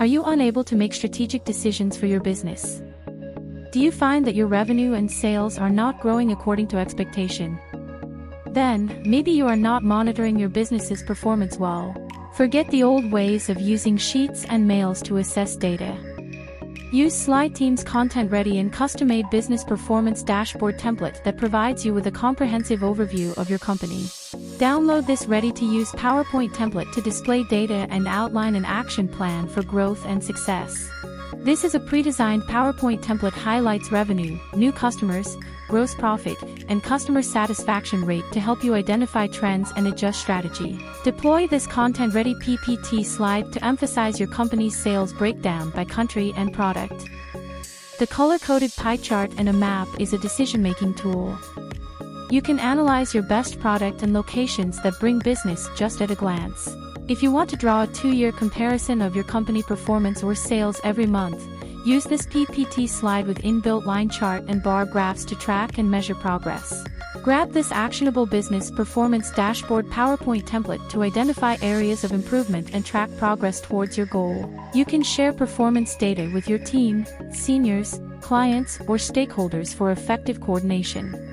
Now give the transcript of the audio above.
Are you unable to make strategic decisions for your business? Do you find that your revenue and sales are not growing according to expectation? Then, maybe you are not monitoring your business's performance well. Forget the old ways of using sheets and mails to assess data. Use SlideTeam's content-ready and custom-made business performance dashboard template that provides you with a comprehensive overview of your company. Download this ready-to-use PowerPoint template to display data and outline an action plan for growth and success. This is a pre-designed PowerPoint template highlights revenue, new customers, gross profit, and customer satisfaction rate to help you identify trends and adjust strategy. Deploy this content-ready PPT slide to emphasize your company's sales breakdown by country and product. The color-coded pie chart and a map is a decision-making tool. You can analyze your best product and locations that bring business just at a glance. If you want to draw a 2-year comparison of your company performance or sales every month, use this PPT slide with inbuilt line chart and bar graphs to track and measure progress. Grab this actionable business performance dashboard PowerPoint template to identify areas of improvement and track progress towards your goal. You can share performance data with your team, seniors, clients, or stakeholders for effective coordination.